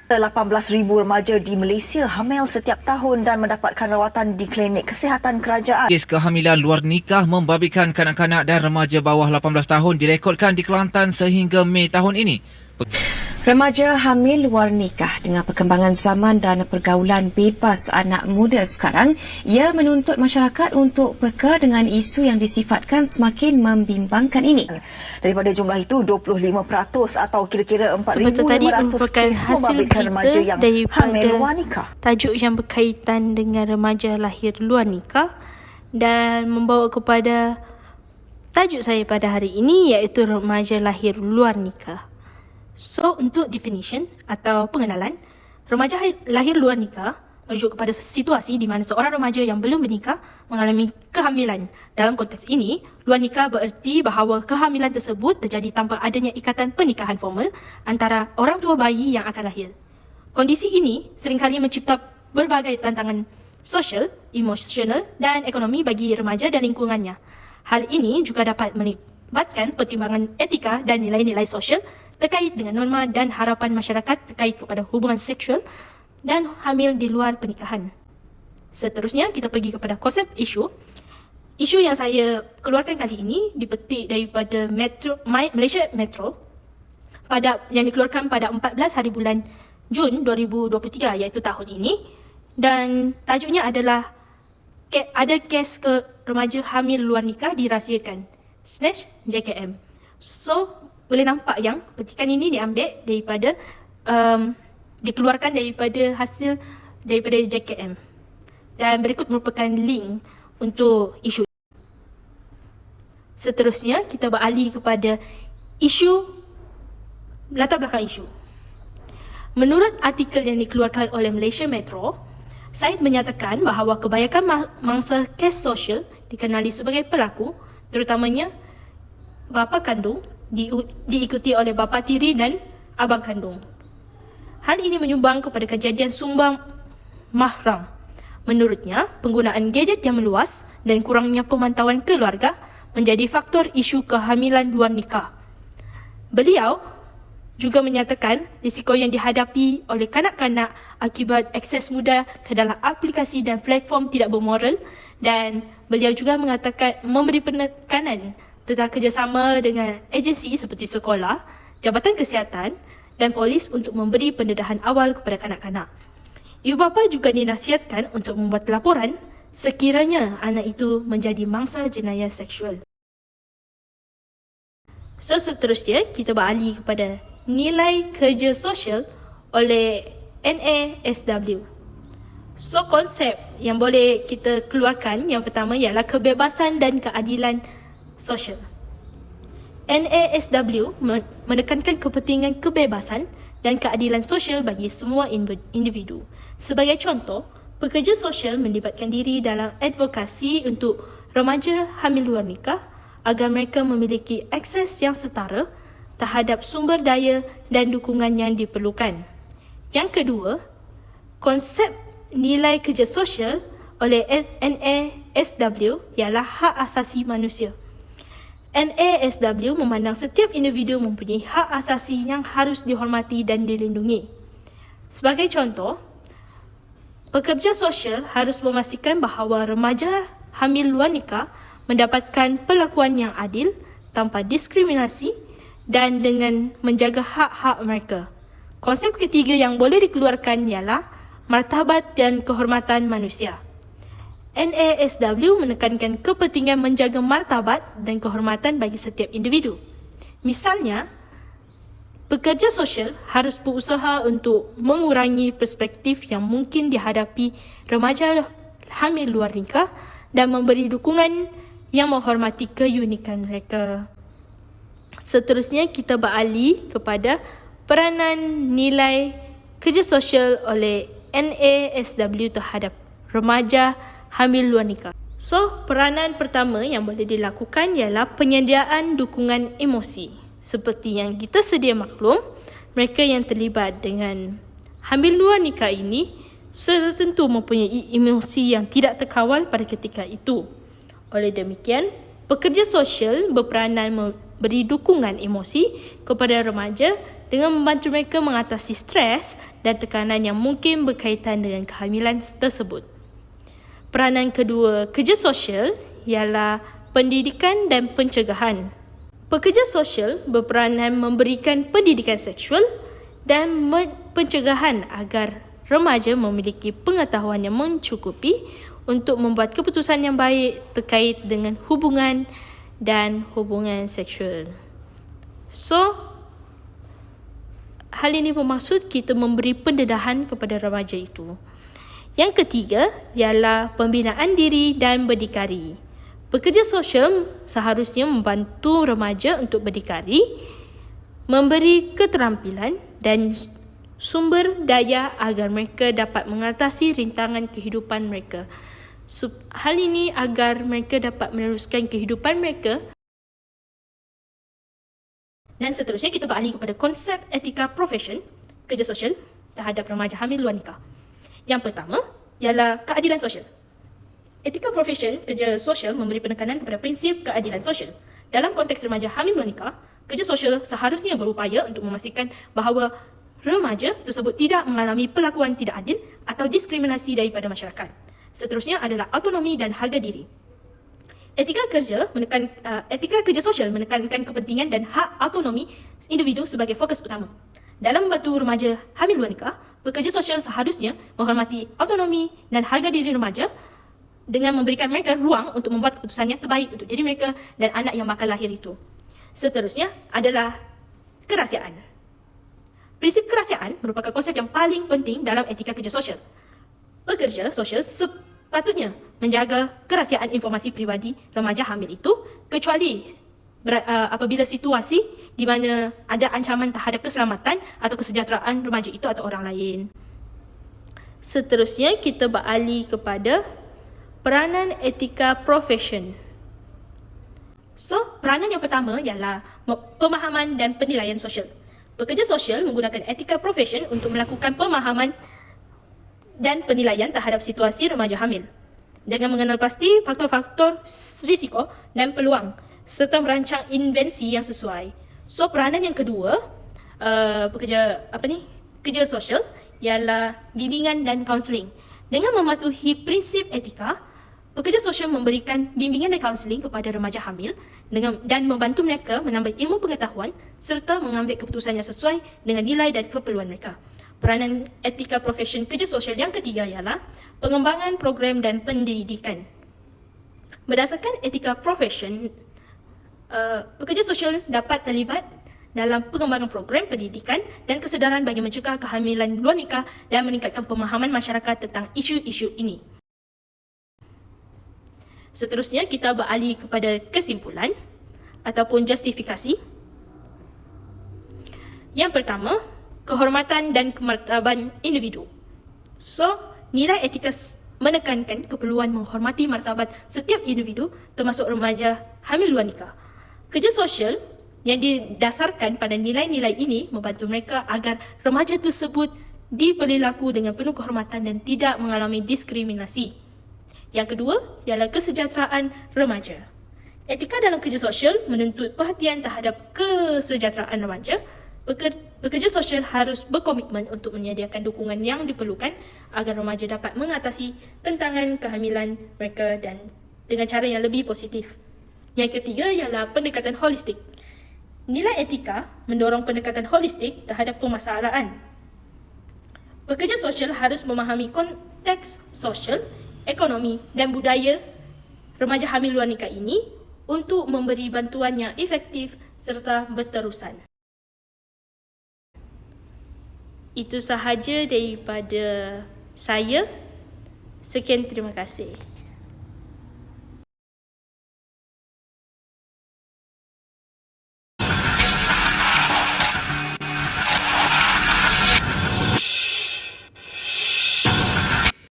18,000 remaja di Malaysia hamil setiap tahun dan mendapatkan rawatan di klinik kesihatan kerajaan. Kes kehamilan luar nikah membabikan kanak-kanak dan remaja bawah 18 tahun direkodkan di Kelantan sehingga Mei tahun ini. Remaja hamil luar nikah dengan perkembangan zaman dan pergaulan bebas anak muda sekarang, ia menuntut masyarakat untuk peka dengan isu yang disifatkan semakin membimbangkan ini. Daripada jumlah itu, 25% atau kira-kira 4,500 kes hasil membabitkan remaja yang hamil luar nikah. Tajuk yang berkaitan dengan remaja lahir luar nikah dan membawa kepada tajuk saya pada hari ini iaitu remaja lahir luar nikah. So, untuk definition atau pengenalan, remaja lahir luar nikah merujuk kepada situasi di mana seorang remaja yang belum bernikah mengalami kehamilan. Dalam konteks ini, luar nikah bererti bahawa kehamilan tersebut terjadi tanpa adanya ikatan pernikahan formal antara orang tua bayi yang akan lahir. Kondisi ini seringkali mencipta berbagai tantangan sosial, emosional dan ekonomi bagi remaja dan lingkungannya. Hal ini juga dapat melibatkan pertimbangan etika dan nilai-nilai sosial terkait dengan norma dan harapan masyarakat terkait kepada hubungan seksual dan hamil di luar pernikahan. Seterusnya, kita pergi kepada konsep isu. Isu yang saya keluarkan kali ini dipetik daripada Malaysia Metro yang dikeluarkan pada 14 hari bulan Jun 2023 iaitu tahun ini, dan tajuknya adalah ada kes ke remaja hamil luar nikah dirahsiakan /JKM. So, boleh nampak yang petikan ini diambil daripada dikeluarkan daripada hasil daripada JKM, dan berikut merupakan link untuk isu. Seterusnya, kita beralih kepada isu, latar belakang isu. Menurut artikel yang dikeluarkan oleh Malaysia Metro, Said menyatakan bahawa kebanyakan mangsa kes sosial dikenali sebagai pelaku, terutamanya bapa kandung, diikuti oleh bapa tiri dan abang kandung. Hal ini menyumbang kepada kejadian sumbang mahram. Menurutnya, penggunaan gadget yang meluas dan kurangnya pemantauan keluarga menjadi faktor isu kehamilan luar nikah. Beliau juga menyatakan risiko yang dihadapi oleh kanak-kanak akibat akses mudah ke dalam aplikasi dan platform tidak bermoral, dan beliau juga mengatakan memberi penekanan tentang kerjasama dengan agensi seperti sekolah, jabatan kesihatan dan polis untuk memberi pendedahan awal kepada kanak-kanak. Ibu bapa juga dinasihatkan untuk membuat laporan sekiranya anak itu menjadi mangsa jenayah seksual. So, seterusnya kita beralih kepada nilai kerja sosial oleh NASW. So, konsep yang boleh kita keluarkan yang pertama ialah kebebasan dan keadilan sosial. NASW menekankan kepentingan kebebasan dan keadilan sosial bagi semua individu. Sebagai contoh, pekerja sosial melibatkan diri dalam advokasi untuk remaja hamil luar nikah agar mereka memiliki akses yang setara terhadap sumber daya dan dukungan yang diperlukan. Yang kedua, konsep nilai kerja sosial oleh NASW ialah hak asasi manusia. NASW memandang setiap individu mempunyai hak asasi yang harus dihormati dan dilindungi. Sebagai contoh, pekerja sosial harus memastikan bahawa remaja hamil luar nikah mendapatkan perlakuan yang adil tanpa diskriminasi dan dengan menjaga hak-hak mereka. Konsep ketiga yang boleh dikeluarkan ialah martabat dan kehormatan manusia. NASW menekankan kepentingan menjaga martabat dan kehormatan bagi setiap individu. Misalnya, pekerja sosial harus berusaha untuk mengurangi perspektif yang mungkin dihadapi remaja hamil luar nikah dan memberi dukungan yang menghormati keunikan mereka. Seterusnya, kita beralih kepada peranan nilai kerja sosial oleh NASW terhadap remaja hamil luar nikah. So, peranan pertama yang boleh dilakukan ialah penyediaan dukungan emosi. Seperti yang kita sedia maklum, mereka yang terlibat dengan hamil luar nikah ini sudah tentu mempunyai emosi yang tidak terkawal pada ketika itu. Oleh demikian, pekerja sosial berperanan memberi dukungan emosi kepada remaja dengan membantu mereka mengatasi stres dan tekanan yang mungkin berkaitan dengan kehamilan tersebut. Peranan kedua kerja sosial ialah pendidikan dan pencegahan. Pekerja sosial berperanan memberikan pendidikan seksual dan pencegahan agar remaja memiliki pengetahuan yang mencukupi untuk membuat keputusan yang baik terkait dengan hubungan dan hubungan seksual. So, hal ini bermaksud kita memberi pendedahan kepada remaja itu. Yang ketiga ialah pembinaan diri dan berdikari. Pekerja sosial seharusnya membantu remaja untuk berdikari, memberi keterampilan dan sumber daya agar mereka dapat mengatasi rintangan kehidupan mereka. Hal ini agar mereka dapat meneruskan kehidupan mereka. Dan seterusnya kita beralih kepada konsep etika profesion kerja sosial terhadap remaja hamil luar nikah. Yang pertama ialah keadilan sosial. Etika profesion kerja sosial memberi penekanan kepada prinsip keadilan sosial. Dalam konteks remaja hamil luar nikah, kerja sosial seharusnya berupaya untuk memastikan bahawa remaja tersebut tidak mengalami perlakuan tidak adil atau diskriminasi daripada masyarakat. Seterusnya adalah autonomi dan harga diri. Etika kerja sosial menekankan kepentingan dan hak autonomi individu sebagai fokus utama. Dalam membantu remaja hamil luar nikah, pekerja sosial seharusnya menghormati autonomi dan harga diri remaja dengan memberikan mereka ruang untuk membuat keputusan yang terbaik untuk diri mereka dan anak yang bakal lahir itu. Seterusnya adalah kerahsiaan. Prinsip kerahsiaan merupakan konsep yang paling penting dalam etika kerja sosial. Pekerja sosial sepatutnya menjaga kerahsiaan informasi pribadi remaja hamil itu kecuali apabila situasi di mana ada ancaman terhadap keselamatan atau kesejahteraan remaja itu atau orang lain. Seterusnya kita beralih kepada peranan etika profesion. So, peranan yang pertama ialah pemahaman dan penilaian sosial. Pekerja sosial menggunakan etika profesion untuk melakukan pemahaman dan penilaian terhadap situasi remaja hamil dengan mengenal pasti faktor-faktor risiko dan peluang serta merancang invensi yang sesuai. So, peranan yang kedua kerja sosial ialah bimbingan dan kaunseling. Dengan mematuhi prinsip etika, pekerja sosial memberikan bimbingan dan kaunseling kepada remaja hamil dan membantu mereka menambah ilmu pengetahuan serta mengambil keputusan yang sesuai dengan nilai dan keperluan mereka. Peranan etika profesion kerja sosial yang ketiga ialah pengembangan program dan pendidikan. Berdasarkan etika profesion, pekerja sosial dapat terlibat dalam pengembangan program pendidikan dan kesedaran bagi mencegah kehamilan luar nikah dan meningkatkan pemahaman masyarakat tentang isu-isu ini. Seterusnya kita beralih kepada kesimpulan ataupun justifikasi. Yang pertama, kehormatan dan kemartaban individu. So, nilai etika menekankan keperluan menghormati martabat setiap individu termasuk remaja hamil luar nikah. Kerja sosial yang didasarkan pada nilai-nilai ini membantu mereka agar remaja tersebut diperlaku dengan penuh kehormatan dan tidak mengalami diskriminasi. Yang kedua ialah kesejahteraan remaja. Etika dalam kerja sosial menuntut perhatian terhadap kesejahteraan remaja. Pekerja sosial harus berkomitmen untuk menyediakan dukungan yang diperlukan agar remaja dapat mengatasi tantangan kehamilan mereka dan dengan cara yang lebih positif. Yang ketiga ialah pendekatan holistik. Nilai etika mendorong pendekatan holistik terhadap permasalahan. Pekerja sosial harus memahami konteks sosial, ekonomi dan budaya remaja hamil luar nikah ini untuk memberi bantuan yang efektif serta berterusan. Itu sahaja daripada saya. Sekian, terima kasih.